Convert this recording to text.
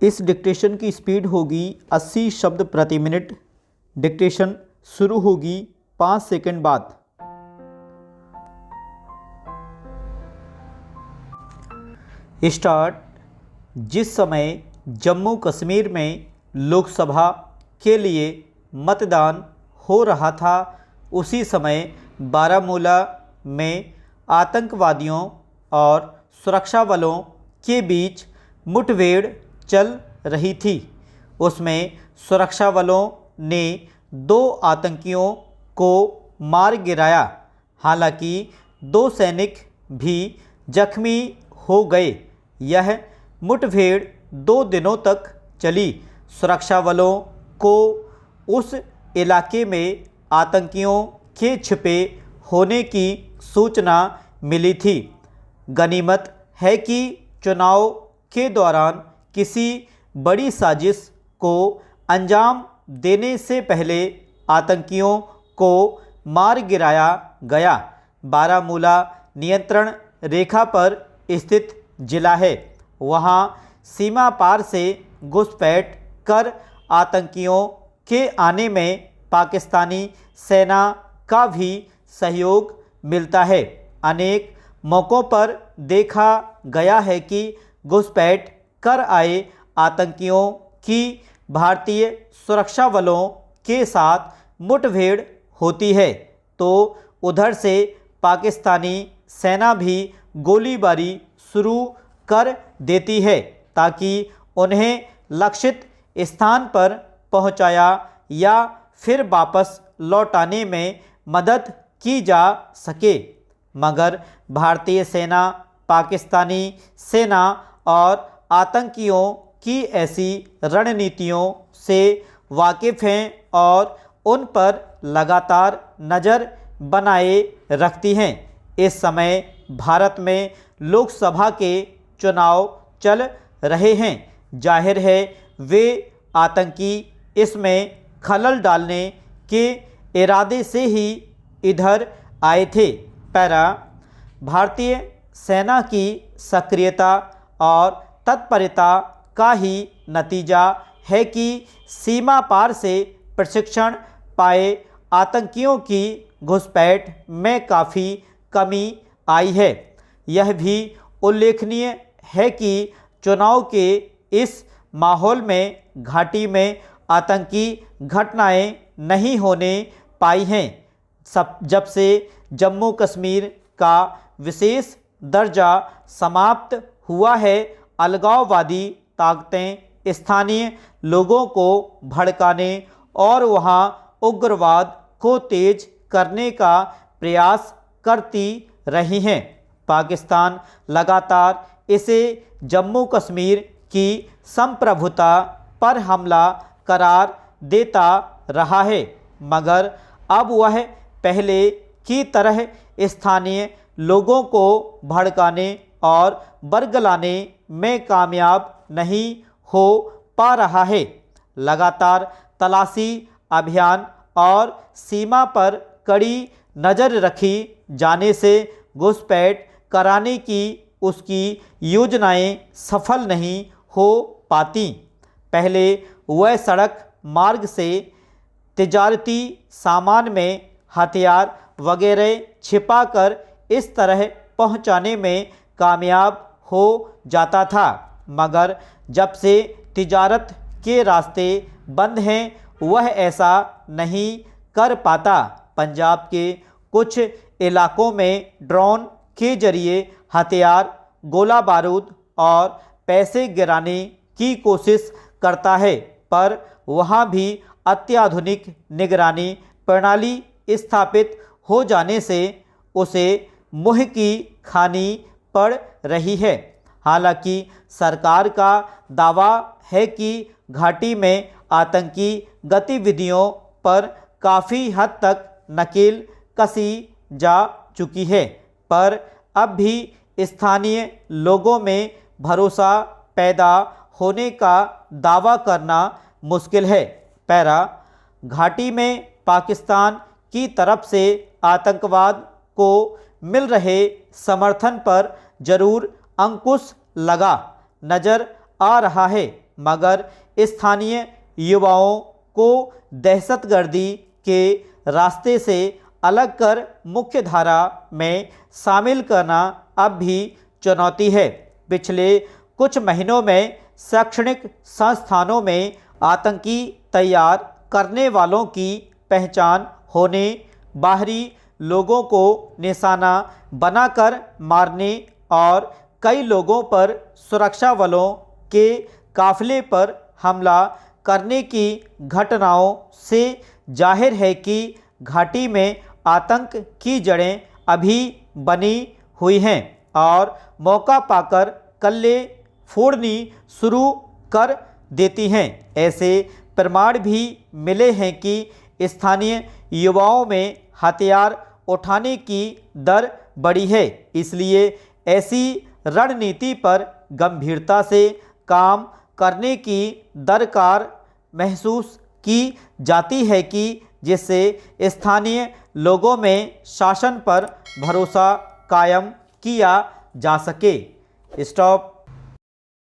इस डिक्टेशन की स्पीड होगी 80 शब्द प्रति मिनट। डिक्टेशन शुरू होगी 5 सेकंड बाद। स्टार्ट। जिस समय जम्मू कश्मीर में लोकसभा के लिए मतदान हो रहा था, उसी समय बारामूला में आतंकवादियों और सुरक्षा बलों के बीच मुठभेड़ चल रही थी। उसमें सुरक्षा बलों ने 2 आतंकियों को मार गिराया। हालांकि 2 सैनिक भी जख्मी हो गए। यह मुठभेड़ 2 दिनों तक चली। सुरक्षा बलों को उस इलाके में आतंकियों के छिपे होने की सूचना मिली थी। गनीमत है कि चुनाव के दौरान किसी बड़ी साजिश को अंजाम देने से पहले आतंकियों को मार गिराया गया। बारामूला नियंत्रण रेखा पर स्थित जिला है। वहां सीमा पार से घुसपैठ कर आतंकियों के आने में पाकिस्तानी सेना का भी सहयोग मिलता है। अनेक मौक़ों पर देखा गया है कि घुसपैठ कर आए आतंकियों की भारतीय सुरक्षा बलों के साथ मुठभेड़ होती है तो उधर से पाकिस्तानी सेना भी गोलीबारी शुरू कर देती है ताकि उन्हें लक्षित स्थान पर पहुंचाया या फिर वापस लौटाने में मदद की जा सके। मगर भारतीय सेना पाकिस्तानी सेना और आतंकियों की ऐसी रणनीतियों से वाकिफ़ हैं और उन पर लगातार नज़र बनाए रखती हैं। इस समय भारत में लोकसभा के चुनाव चल रहे हैं। जाहिर है वे आतंकी इसमें खलल डालने के इरादे से ही इधर आए थे। पैरा। भारतीय सेना की सक्रियता और तत्परता का ही नतीजा है कि सीमा पार से प्रशिक्षण पाए आतंकियों की घुसपैठ में काफ़ी कमी आई है। यह भी उल्लेखनीय है कि चुनाव के इस माहौल में घाटी में आतंकी घटनाएं नहीं होने पाई हैं। जब से जम्मू कश्मीर का विशेष दर्जा समाप्त हुआ है, अलगाववादी ताकतें स्थानीय लोगों को भड़काने और वहां उग्रवाद को तेज करने का प्रयास करती रही हैं। पाकिस्तान लगातार इसे जम्मू कश्मीर की संप्रभुता पर हमला करार देता रहा है, मगर अब वह पहले की तरह स्थानीय लोगों को भड़काने और बरगलाने में कामयाब नहीं हो पा रहा है। लगातार तलाशी अभियान और सीमा पर कड़ी नज़र रखी जाने से घुसपैठ कराने की उसकी योजनाएं सफल नहीं हो पाती। पहले वह सड़क मार्ग से तिजारती सामान में हथियार वगैरह छिपाकर इस तरह पहुंचाने में कामयाब हो जाता था, मगर जब से तिजारत के रास्ते बंद हैं वह ऐसा नहीं कर पाता। पंजाब के कुछ इलाकों में ड्रोन के जरिए हथियार, गोला बारूद और पैसे गिराने की कोशिश करता है, पर वहाँ भी अत्याधुनिक निगरानी प्रणाली स्थापित हो जाने से उसे मुँह की खानी पड़ रही है। हालांकि सरकार का दावा है कि घाटी में आतंकी गतिविधियों पर काफ़ी हद तक नकेल कसी जा चुकी है, पर अब भी स्थानीय लोगों में भरोसा पैदा होने का दावा करना मुश्किल है। पैरा। घाटी में पाकिस्तान की तरफ से आतंकवाद को मिल रहे समर्थन पर जरूर अंकुश लगा नजर आ रहा है, मगर स्थानीय युवाओं को दहशतगर्दी के रास्ते से अलग कर मुख्य धारा में शामिल करना अब भी चुनौती है। पिछले कुछ महीनों में शैक्षणिक संस्थानों में आतंकी तैयार करने वालों की पहचान होने, बाहरी लोगों को निशाना बनाकर मारने और कई लोगों पर सुरक्षा बलों के काफिले पर हमला करने की घटनाओं से जाहिर है कि घाटी में आतंक की जड़ें अभी बनी हुई हैं और मौका पाकर कल्ले फोड़नी शुरू कर देती हैं। ऐसे प्रमाण भी मिले हैं कि स्थानीय युवाओं में हथियार उठाने की दर बढ़ी है। इसलिए ऐसी रणनीति पर गंभीरता से काम करने की दरकार महसूस की जाती है कि जिससे स्थानीय लोगों में शासन पर भरोसा कायम किया जा सके। स्टॉप।